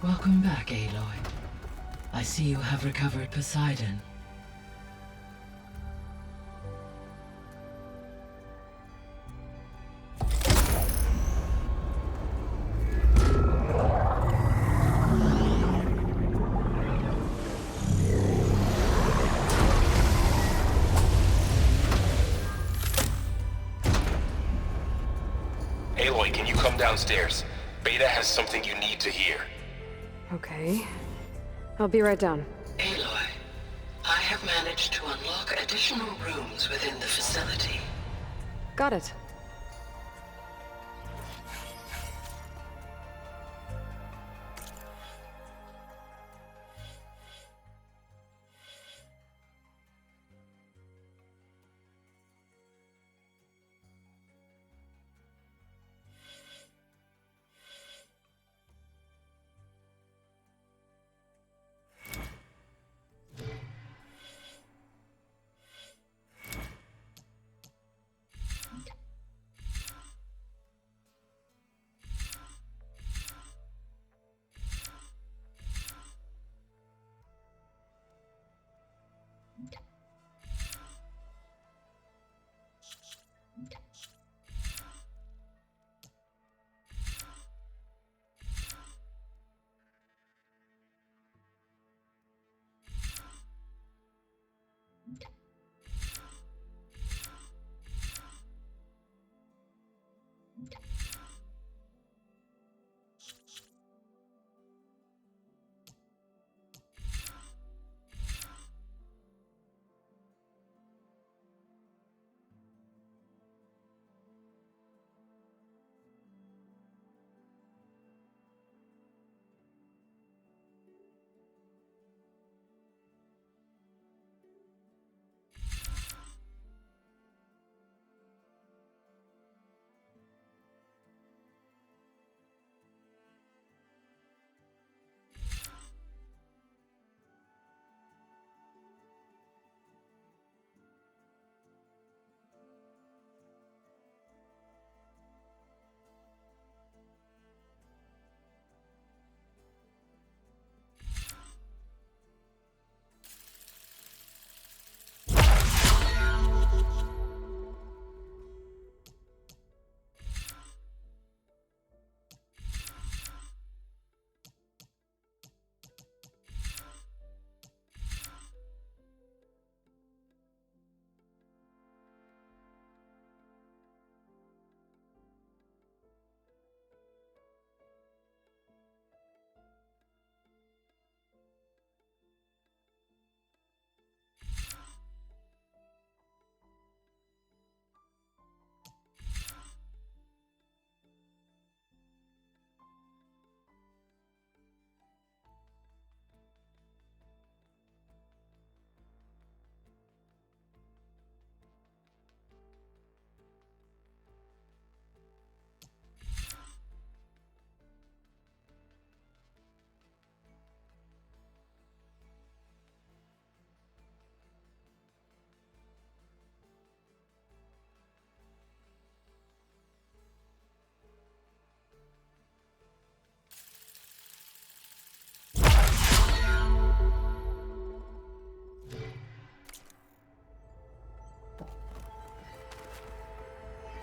Welcome back, Aloy. I see you have recovered Poseidon. Aloy, can you come downstairs? Beta has something you need to hear. Okay. I'll be right down. Aloy, I have managed to unlock additional rooms within the facility. Got it.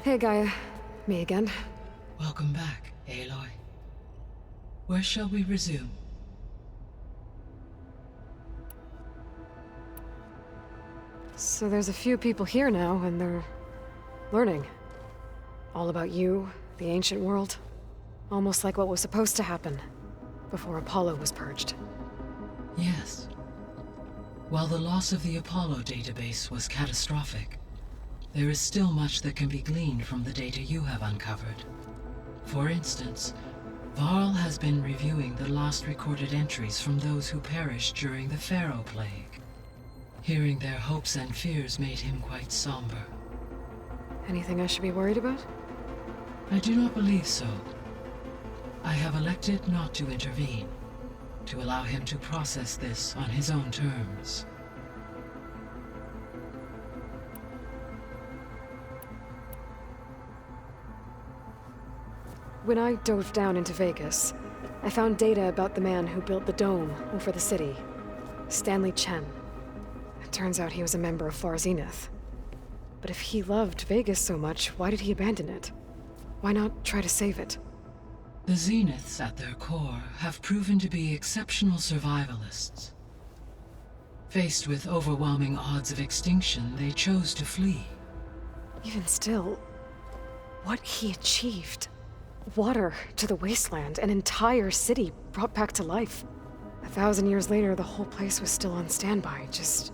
Hey, Gaia. Me again. Welcome back, Aloy. Where shall we resume? So there's a few people here now, and they're learning. All about you, the ancient world. Almost like what was supposed to happen before Apollo was purged. Yes. While the loss of the Apollo database was catastrophic, there is still much that can be gleaned from the data you have uncovered. For instance, Varl has been reviewing the last recorded entries from those who perished during the Pharaoh Plague. Hearing their hopes and fears made him quite somber. Anything I should be worried about? I do not believe so. I have elected not to intervene, to allow him to process this on his own terms. When I dove down into Vegas, I found data about the man who built the dome over the city. Stanley Chen. It turns out he was a member of Far Zenith. But if he loved Vegas so much, why did he abandon it? Why not try to save it? The Zeniths, at their core, have proven to be exceptional survivalists. Faced with overwhelming odds of extinction, they chose to flee. Even still, what he achieved. Water to the wasteland, an entire city brought back to life. 1,000 years later, the whole place was still on standby, just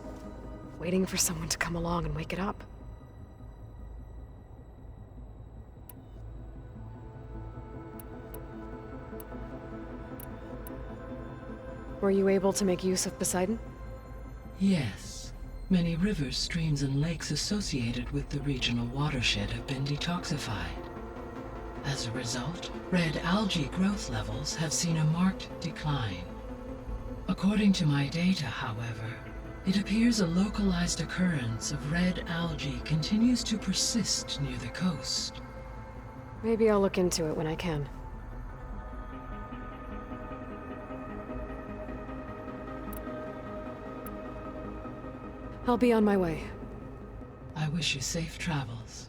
waiting for someone to come along and wake it up. Were you able to make use of Poseidon? Yes. Many rivers, streams, and lakes associated with the regional watershed have been detoxified. As a result, red algae growth levels have seen a marked decline. According to my data, however, it appears a localized occurrence of red algae continues to persist near the coast. Maybe I'll look into it when I can. I'll be on my way. I wish you safe travels.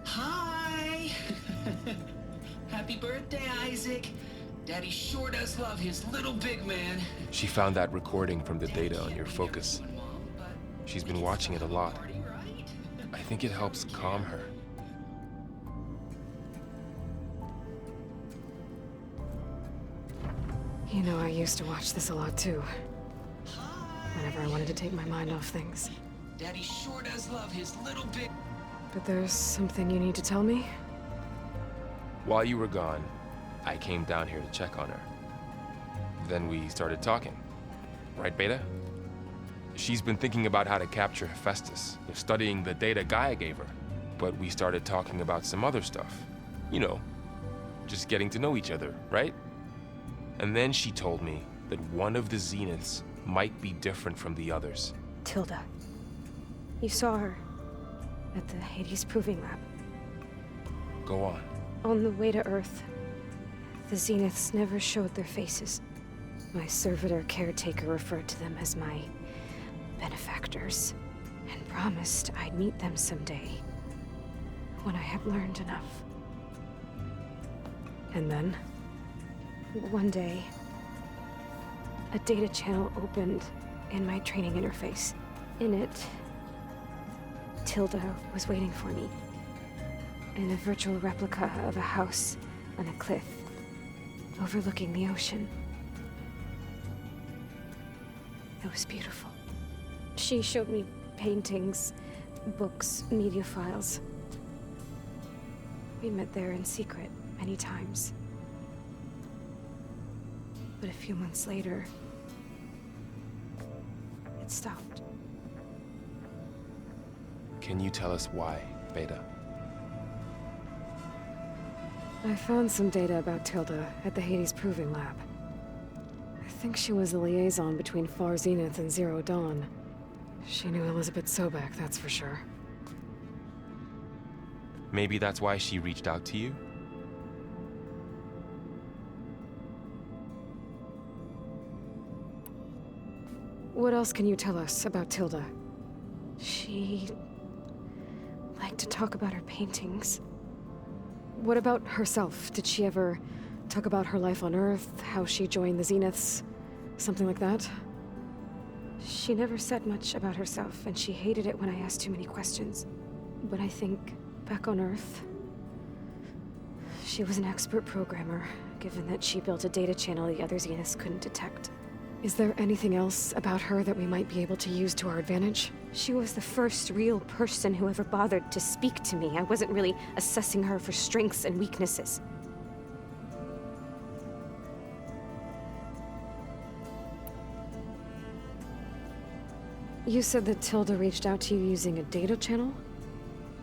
Hi! Happy birthday, Isaac. Daddy sure does love his little big man. She found that recording from the data on your focus. She's been watching it a lot. I think it helps calm her. You know, I used to watch this a lot too. Whenever I wanted to take my mind off things. Daddy sure does love his little big... But there's something you need to tell me? While you were gone, I came down here to check on her. Then we started talking. Right, Beta? She's been thinking about how to capture Hephaestus, studying the data Gaia gave her. But we started talking about some other stuff. You know, just getting to know each other, right? And then she told me that one of the Zeniths might be different from the others. Tilda. You saw her at the Hades Proving Lab. Go on. On the way to Earth, the Zeniths never showed their faces. My servitor caretaker referred to them as my benefactors, and promised I'd meet them someday, when I had learned enough. And then? One day, a data channel opened in my training interface. In it, Tilda was waiting for me, in a virtual replica of a house on a cliff, overlooking the ocean. It was beautiful. She showed me paintings, books, media files. We met there in secret many times. But a few months later, it stopped. Can you tell us why, Beta? I found some data about Tilda at the Hades Proving Lab. I think she was the liaison between Far Zenith and Zero Dawn. She knew Elizabeth Sobek, that's for sure. Maybe that's why she reached out to you? What else can you tell us about Tilda? She liked to talk about her paintings. What about herself? Did she ever talk about her life on Earth, how she joined the Zeniths, something like that? She never said much about herself, and she hated it when I asked too many questions. But I think, back on Earth, she was an expert programmer, given that she built a data channel the other Zeniths couldn't detect. Is there anything else about her that we might be able to use to our advantage? She was the first real person who ever bothered to speak to me. I wasn't really assessing her for strengths and weaknesses. You said that Tilda reached out to you using a data channel?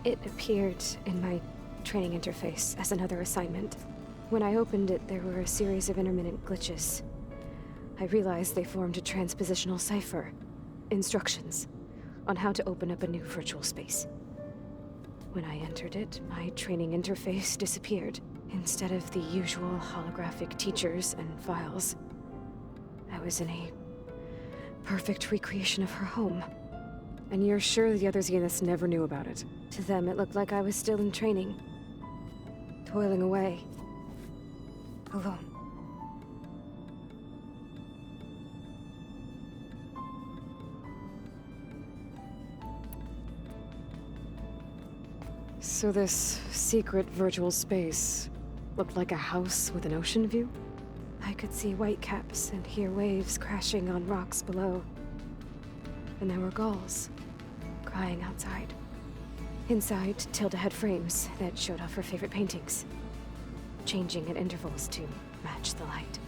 It appeared in my training interface as another assignment. When I opened it, there were a series of intermittent glitches. I realized they formed a transpositional cipher. Instructions on how to open up a new virtual space. When I entered it, my training interface disappeared. Instead of the usual holographic teachers and files, I was in a perfect recreation of her home. And you're sure the other Zeniths never knew about it? To them, it looked like I was still in training, toiling away, alone. So this secret virtual space looked like a house with an ocean view? I could see whitecaps and hear waves crashing on rocks below. And there were gulls crying outside. Inside, Tilda had frames that showed off her favorite paintings, changing at intervals to match the light.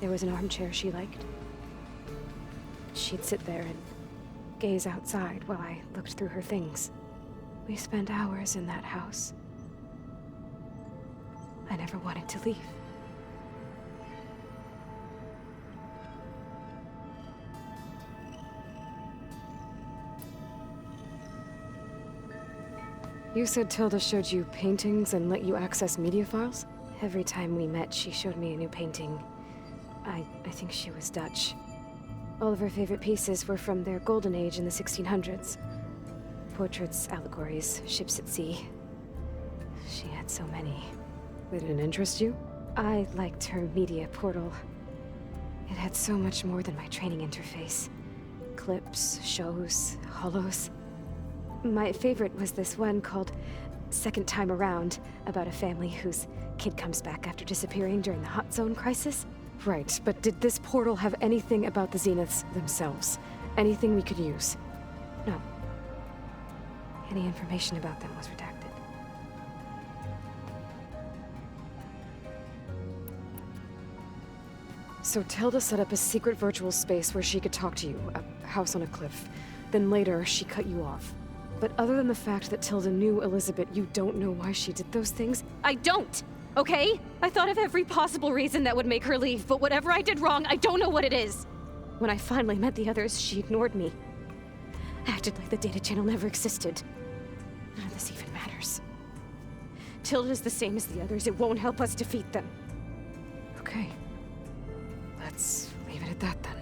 There was an armchair she liked. She'd sit there and gaze outside while I looked through her things. We spent hours in that house. I never wanted to leave. You said Tilda showed you paintings and let you access media files? Every time we met, she showed me a new painting. I think she was Dutch. All of her favorite pieces were from their golden age in the 1600s. Portraits, allegories, ships at sea. She had so many. They didn't interest you? I liked her media portal. It had so much more than my training interface. Clips, shows, holos. My favorite was this one called Second Time Around, about a family whose kid comes back after disappearing during the Hot Zone crisis. Right, but did this portal have anything about the Zeniths themselves? Anything we could use? No. Any information about them was redacted. So Tilda set up a secret virtual space where she could talk to you, a house on a cliff. Then later, she cut you off. But other than the fact that Tilda knew Elizabeth, you don't know why she did those things? I don't! Okay? I thought of every possible reason that would make her leave, but whatever I did wrong, I don't know what it is. When I finally met the others, she ignored me. Acted like the data channel never existed. None of this even matters. Tilda's the same as the others. It won't help us defeat them. Okay. Let's leave it at that then.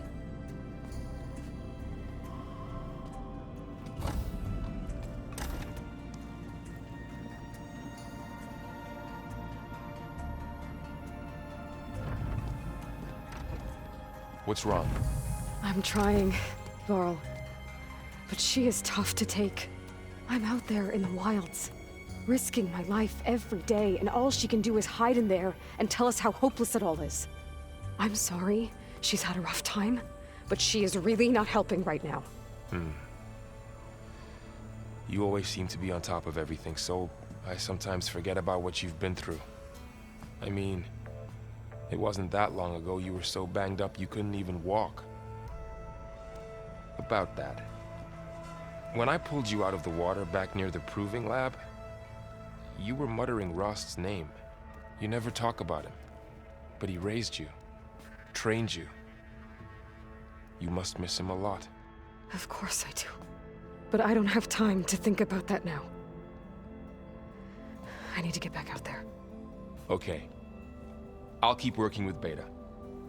What's wrong? I'm trying, Varl. But she is tough to take. I'm out there in the wilds, risking my life every day, and all she can do is hide in there and tell us how hopeless it all is. I'm sorry, she's had a rough time, but she is really not helping right now. You always seem to be on top of everything, so I sometimes forget about what you've been through. I mean, it wasn't that long ago you were so banged up you couldn't even walk. About that. When I pulled you out of the water back near the proving lab, you were muttering Rost's name. You never talk about him, but he raised you, trained you. You must miss him a lot. Of course I do. But I don't have time to think about that now. I need to get back out there. Okay. I'll keep working with Beta.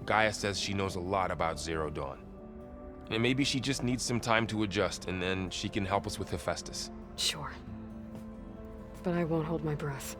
Gaia says she knows a lot about Zero Dawn. And maybe she just needs some time to adjust, and then she can help us with Hephaestus. Sure. But I won't hold my breath.